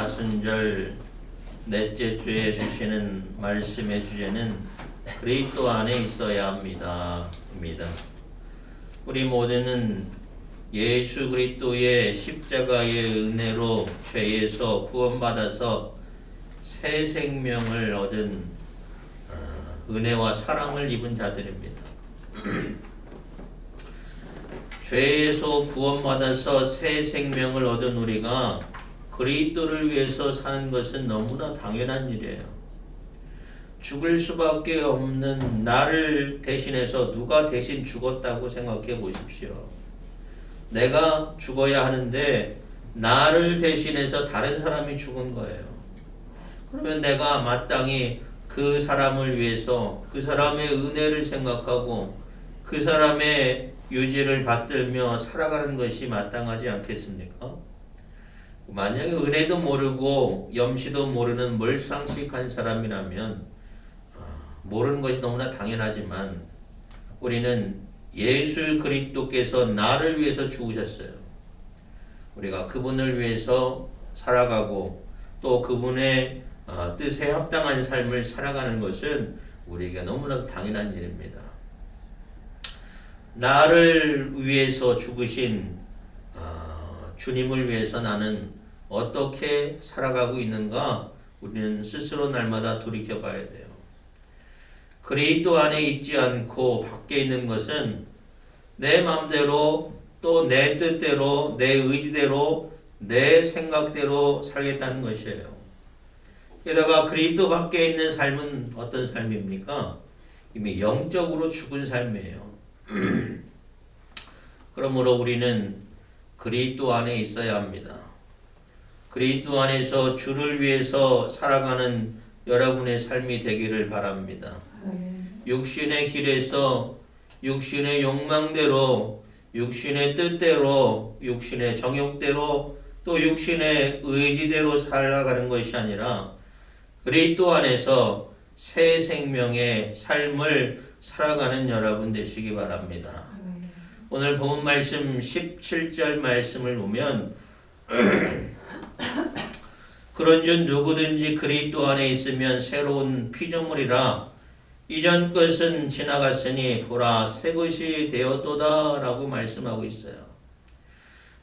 사순절 넷째 주에 주시는 말씀의 주제는 그리스도 안에 있어야 합니다.입니다. 우리 모두는 예수 그리스도의 십자가의 은혜로 죄에서 구원받아서 새 생명을 얻은 은혜와 사랑을 입은 자들입니다. 죄에서 구원받아서 새 생명을 얻은 우리가 그리스도를 위해서 사는 것은 너무나 당연한 일이에요. 죽을 수밖에 없는 나를 대신해서 누가 대신 죽었다고 생각해 보십시오. 내가 죽어야 하는데 나를 대신해서 다른 사람이 죽은 거예요. 그러면 내가 마땅히 그 사람을 위해서 그 사람의 은혜를 생각하고 그 사람의 유지를 받들며 살아가는 것이 마땅하지 않겠습니까? 만약에 은혜도 모르고 염시도 모르는 몰상식한 사람이라면 모르는 것이 너무나 당연하지만 우리는 예수 그리스도께서 나를 위해서 죽으셨어요. 우리가 그분을 위해서 살아가고 또 그분의 뜻에 합당한 삶을 살아가는 것은 우리에게 너무나 당연한 일입니다. 나를 위해서 죽으신 주님을 위해서 나는 어떻게 살아가고 있는가 우리는 스스로 날마다 돌이켜 봐야 돼요. 그리스도 안에 있지 않고 밖에 있는 것은 내 마음대로 또 내 뜻대로 내 의지대로 내 생각대로 살겠다는 것이에요. 게다가 그리스도 밖에 있는 삶은 어떤 삶입니까? 이미 영적으로 죽은 삶이에요. 그러므로 우리는 그리스도 안에 있어야 합니다. 그리스도 안에서 주를 위해서 살아가는 여러분의 삶이 되기를 바랍니다. 육신의 길에서 육신의 욕망대로 육신의 뜻대로 육신의 정욕대로 또 육신의 의지대로 살아가는 것이 아니라 그리스도 안에서 새 생명의 삶을 살아가는 여러분 되시기 바랍니다. 오늘 본 말씀 17절 말씀을 보면 그런즉 누구든지 그리스도 안에 있으면 새로운 피조물이라 이전 것은 지나갔으니 보라 새 것이 되었도다 라고 말씀하고 있어요.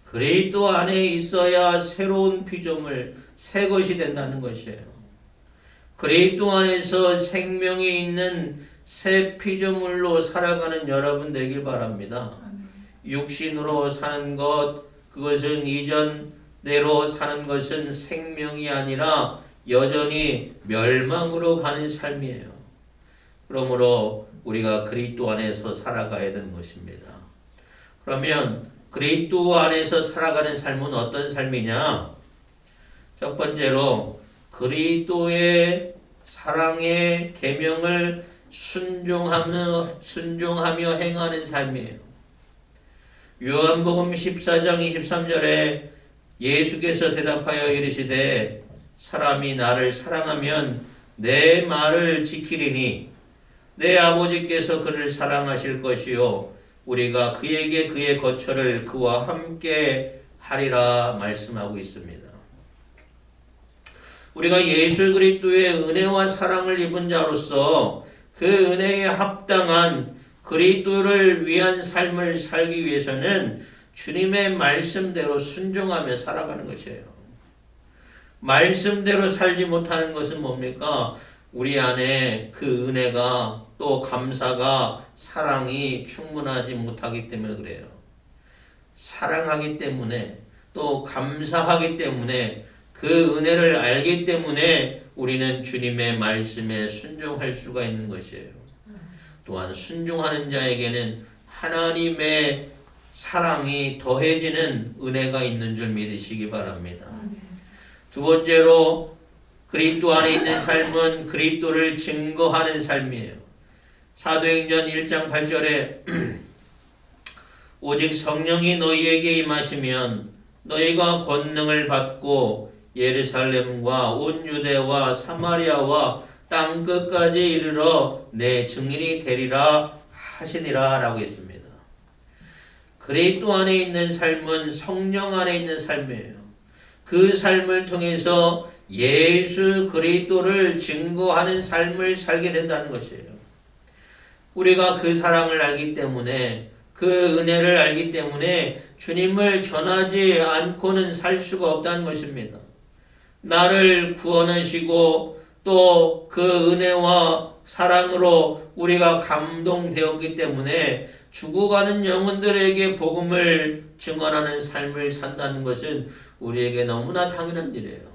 그리스도 안에 있어야 새로운 피조물 새 것이 된다는 것이에요. 그리스도 안에서 생명이 있는 새 피조물로 살아가는 여러분 되길 바랍니다. 육신으로 사는 것 그것은 이전대로 사는 것은 생명이 아니라 여전히 멸망으로 가는 삶이에요. 그러므로 우리가 그리스도 안에서 살아가야 되는 것입니다. 그러면 그리스도 안에서 살아가는 삶은 어떤 삶이냐? 첫 번째로 그리스도의 사랑의 계명을 순종하며 행하는 삶이에요. 요한복음 14장 23절에 예수께서 대답하여 이르시되 사람이 나를 사랑하면 내 말을 지키리니 내 아버지께서 그를 사랑하실 것이요 우리가 그에게 그의 거처를 그와 함께 하리라 말씀하고 있습니다. 우리가 예수 그리스도의 은혜와 사랑을 입은 자로서 그 은혜에 합당한 그리스도를 위한 삶을 살기 위해서는 주님의 말씀대로 순종하며 살아가는 것이에요. 말씀대로 살지 못하는 것은 뭡니까? 우리 안에 그 은혜가 또 감사가 사랑이 충분하지 못하기 때문에 그래요. 사랑하기 때문에 또 감사하기 때문에 그 은혜를 알기 때문에 우리는 주님의 말씀에 순종할 수가 있는 것이에요. 또한 순종하는 자에게는 하나님의 사랑이 더해지는 은혜가 있는 줄 믿으시기 바랍니다. 두 번째로 그리스도 안에 있는 삶은 그리스도를 증거하는 삶이에요. 사도행전 1장 8절에 오직 성령이 너희에게 임하시면 너희가 권능을 받고 예루살렘과 온 유대와 사마리아와 땅 끝까지 이르러 내 증인이 되리라 하시니라 라고 했습니다. 그리스도 안에 있는 삶은 성령 안에 있는 삶이에요. 그 삶을 통해서 예수 그리스도를 증거하는 삶을 살게 된다는 것이에요. 우리가 그 사랑을 알기 때문에, 그 은혜를 알기 때문에 주님을 전하지 않고는 살 수가 없다는 것입니다. 나를 구원하시고 또 그 은혜와 사랑으로 우리가 감동되었기 때문에 죽어가는 영혼들에게 복음을 증언하는 삶을 산다는 것은 우리에게 너무나 당연한 일이에요.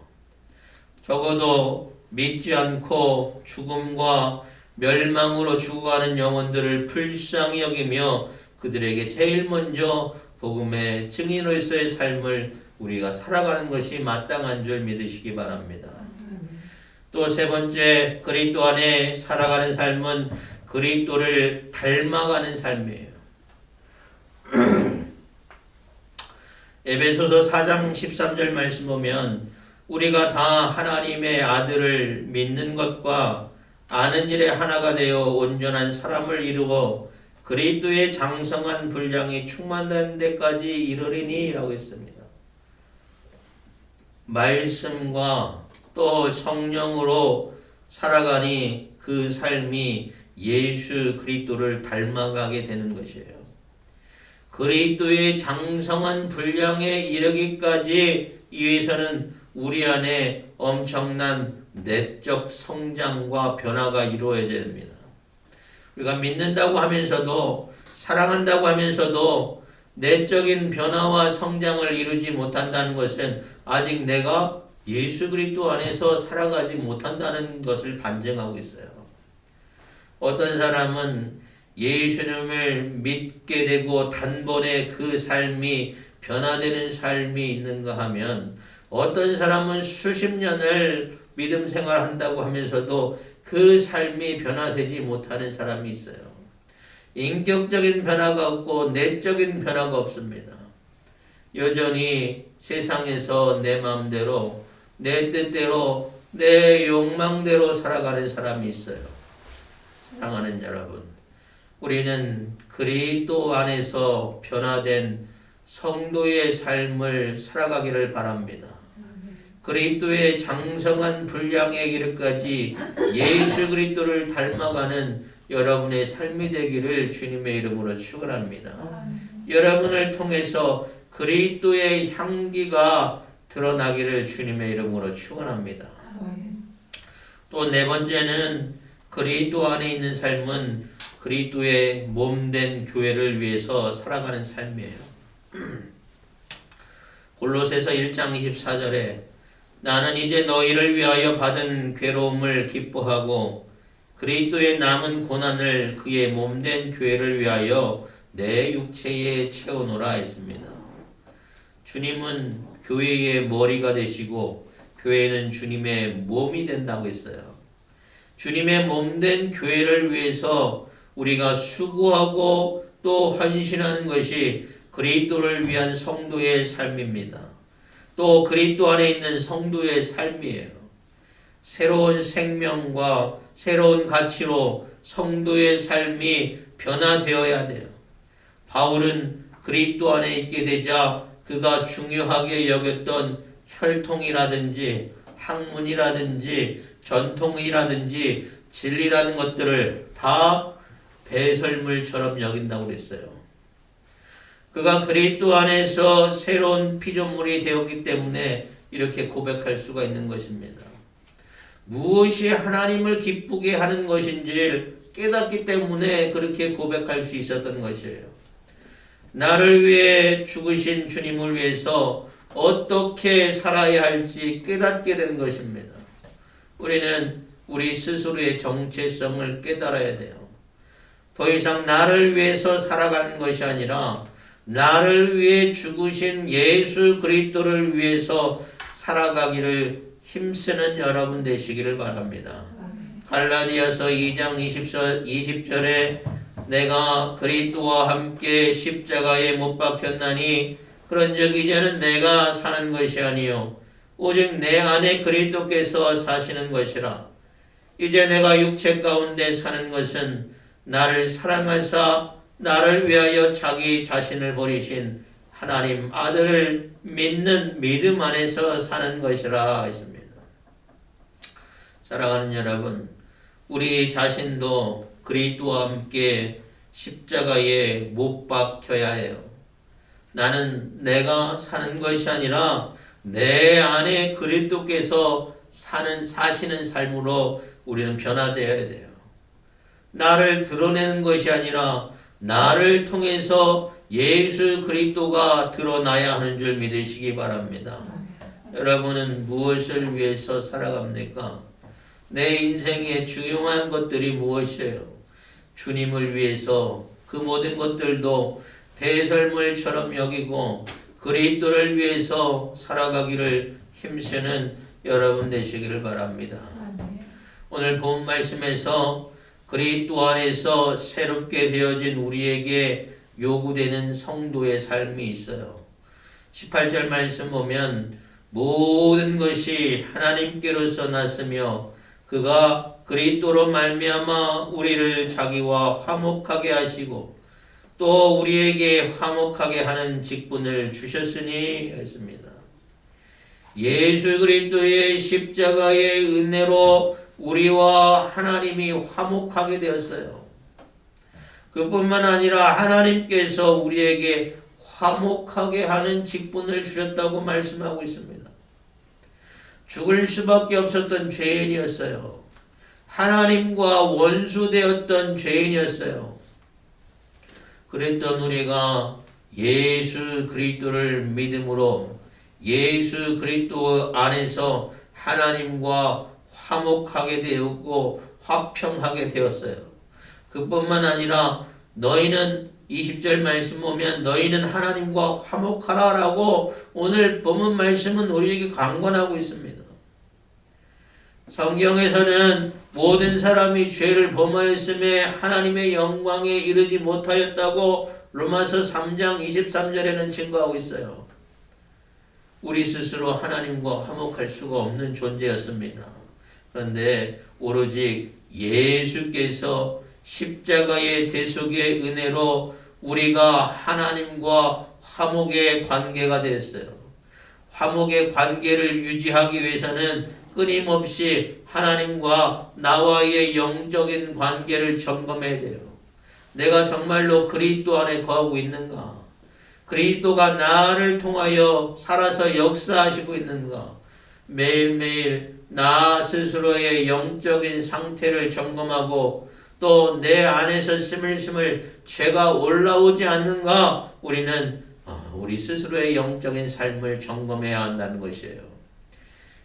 적어도 믿지 않고 죽음과 멸망으로 죽어가는 영혼들을 불쌍히 여기며 그들에게 제일 먼저 복음의 증인으로서의 삶을 우리가 살아가는 것이 마땅한 줄 믿으시기 바랍니다. 또 세 번째, 그리스도 안에 살아가는 삶은 그리스도를 닮아가는 삶이에요. 에베소서 4장 13절 말씀 보면 우리가 다 하나님의 아들을 믿는 것과 아는 일에 하나가 되어 온전한 사람을 이루고 그리스도의 장성한 분량이 충만된 데까지 이르리니 라고 했습니다. 말씀과 또 성령으로 살아가니 그 삶이 예수 그리스도를 닮아가게 되는 것이에요. 그리스도의 장성한 분량에 이르기까지 위해서는 우리 안에 엄청난 내적 성장과 변화가 이루어져야 됩니다. 우리가 믿는다고 하면서도 사랑한다고 하면서도 내적인 변화와 성장을 이루지 못한다는 것은 아직 내가 예수 그리스도 안에서 살아가지 못한다는 것을 반증하고 있어요. 어떤 사람은 예수님을 믿게 되고 단번에 그 삶이 변화되는 삶이 있는가 하면 어떤 사람은 수십 년을 믿음 생활한다고 하면서도 그 삶이 변화되지 못하는 사람이 있어요. 인격적인 변화가 없고 내적인 변화가 없습니다. 여전히 세상에서 내 마음대로, 내 뜻대로, 내 욕망대로 살아가는 사람이 있어요. 사랑하는 여러분, 우리는 그리스도 안에서 변화된 성도의 삶을 살아가기를 바랍니다. 그리스도의 장성한 분량에 이르기까지 예수 그리스도를 닮아가는 여러분의 삶이 되기를 주님의 이름으로 축원합니다. 여러분을 통해서 그리스도의 향기가 드러나기를 주님의 이름으로 축원합니다. 또 네 번째는 그리스도 안에 있는 삶은 그리스도의 몸된 교회를 위해서 살아가는 삶이에요. 골로새서 1장 24절에 나는 이제 너희를 위하여 받은 괴로움을 기뻐하고 그리스도의 남은 고난을 그의 몸된 교회를 위하여 내 육체에 채우노라 했습니다. 주님은 교회의 머리가 되시고 교회는 주님의 몸이 된다고 했어요. 주님의 몸된 교회를 위해서 우리가 수고하고 또 헌신하는 것이 그리스도를 위한 성도의 삶입니다. 또 그리스도 안에 있는 성도의 삶이에요. 새로운 생명과 새로운 가치로 성도의 삶이 변화되어야 돼요. 바울은 그리스도 안에 있게 되자 그가 중요하게 여겼던 혈통이라든지 학문이라든지 전통이라든지 진리라는 것들을 다 배설물처럼 여긴다고 그랬어요. 그가 그리스도 안에서 새로운 피조물이 되었기 때문에 이렇게 고백할 수가 있는 것입니다. 무엇이 하나님을 기쁘게 하는 것인지 깨닫기 때문에 그렇게 고백할 수 있었던 것이에요. 나를 위해 죽으신 주님을 위해서 어떻게 살아야 할지 깨닫게 된 것입니다. 우리는 우리 스스로의 정체성을 깨달아야 돼요. 더 이상 나를 위해서 살아가는 것이 아니라 나를 위해 죽으신 예수 그리스도를 위해서 살아가기를 힘쓰는 여러분 되시기를 바랍니다. 갈라디아서 2장 20절에 내가 그리스도와 함께 십자가에 못 박혔나니 그런즉 이제는 내가 사는 것이 아니요 오직 내 안에 그리스도께서 사시는 것이라. 이제 내가 육체 가운데 사는 것은 나를 사랑하사 나를 위하여 자기 자신을 버리신 하나님 아들을 믿는 믿음 안에서 사는 것이라 했습니다. 사랑하는 여러분, 우리 자신도 그리스도와 함께 십자가에 못 박혀야 해요. 나는 내가 사는 것이 아니라 내 안에 그리스도께서 사시는 삶으로 우리는 변화되어야 돼요. 나를 드러내는 것이 아니라 나를 통해서 예수 그리스도가 드러나야 하는 줄 믿으시기 바랍니다. 여러분은 무엇을 위해서 살아갑니까? 내 인생의 중요한 것들이 무엇이에요? 주님을 위해서 그 모든 것들도 배설물처럼 여기고 그리스도를 위해서 살아가기를 힘쓰는 여러분 되시기를 바랍니다. 오늘 본 말씀에서 그리스도 안에서 새롭게 되어진 우리에게 요구되는 성도의 삶이 있어요. 18절 말씀 보면 모든 것이 하나님께로서 났으며 그가 그리스도로 말미암아 우리를 자기와 화목하게 하시고 또 우리에게 화목하게 하는 직분을 주셨으니 했습니다. 예수 그리스도의 십자가의 은혜로 우리와 하나님이 화목하게 되었어요. 그뿐만 아니라 하나님께서 우리에게 화목하게 하는 직분을 주셨다고 말씀하고 있습니다. 죽을 수밖에 없었던 죄인이었어요. 하나님과 원수되었던 죄인이었어요. 그랬던 우리가 예수 그리스도를 믿음으로 예수 그리스도 안에서 하나님과 화목하게 되었고 화평하게 되었어요. 그뿐만 아니라 너희는 20절 말씀 보면 너희는 하나님과 화목하라라고 오늘 본문 말씀은 우리에게 강권하고 있습니다. 성경에서는 모든 사람이 죄를 범하였음에 하나님의 영광에 이르지 못하였다고 로마서 3장 23절에는 증거하고 있어요. 우리 스스로 하나님과 화목할 수가 없는 존재였습니다. 그런데 오로지 예수께서 십자가의 대속의 은혜로 우리가 하나님과 화목의 관계가 됐어요. 화목의 관계를 유지하기 위해서는 끊임없이 하나님과 나와의 영적인 관계를 점검해야 돼요. 내가 정말로 그리스도 안에 거하고 있는가? 그리스도가 나를 통하여 살아서 역사하시고 있는가? 매일매일 나 스스로의 영적인 상태를 점검하고 또 내 안에서 스물스물 죄가 올라오지 않는가? 우리는 우리 스스로의 영적인 삶을 점검해야 한다는 것이에요.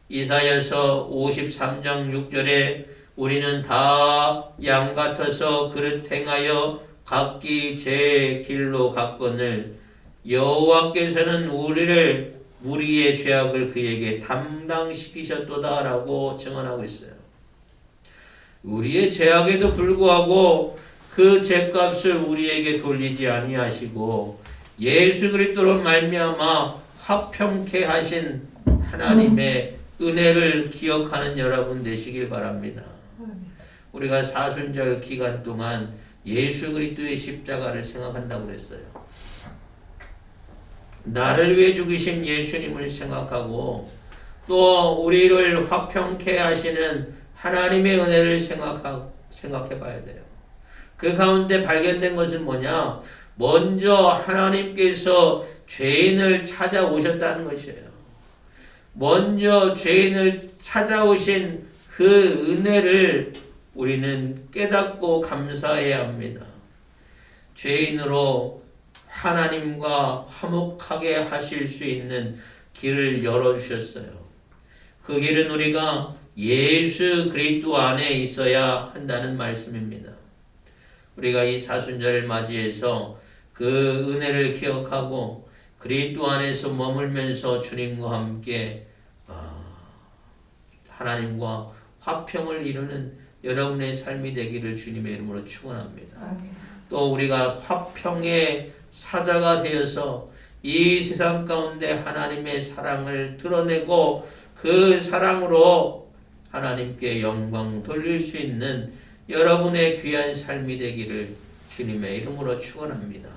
이사야서 53장 6절에 우리는 다 양 같아서 그릇 행하여 각기 제 길로 갔거늘 여호와께서는 우리의 죄악을 그에게 담당시키셨도다라고 증언하고 있어요. 우리의 죄악에도 불구하고 그 죄값을 우리에게 돌리지 아니하시고 예수 그리스도로 말미암아 화평케 하신 하나님의 은혜를 기억하는 여러분 되시길 바랍니다. 우리가 사순절 기간 동안 예수 그리스도의 십자가를 생각한다고 그랬어요. 나를 위해 죽으신 예수님을 생각하고 또 우리를 화평케 하시는 하나님의 은혜를 생각해 봐야 돼요. 그 가운데 발견된 것은 뭐냐? 먼저 하나님께서 죄인을 찾아오셨다는 것이에요. 먼저 죄인을 찾아오신 그 은혜를 우리는 깨닫고 감사해야 합니다. 죄인으로 하나님과 화목하게 하실 수 있는 길을 열어주셨어요. 그 길은 우리가 예수 그리스도 안에 있어야 한다는 말씀입니다. 우리가 이 사순절을 맞이해서 그 은혜를 기억하고 그리스도 안에서 머물면서 주님과 함께 하나님과 화평을 이루는 여러분의 삶이 되기를 주님의 이름으로 축원합니다. 또 우리가 화평의 사자가 되어서 이 세상 가운데 하나님의 사랑을 드러내고 그 사랑으로 하나님께 영광 돌릴 수 있는 여러분의 귀한 삶이 되기를 주님의 이름으로 축원합니다.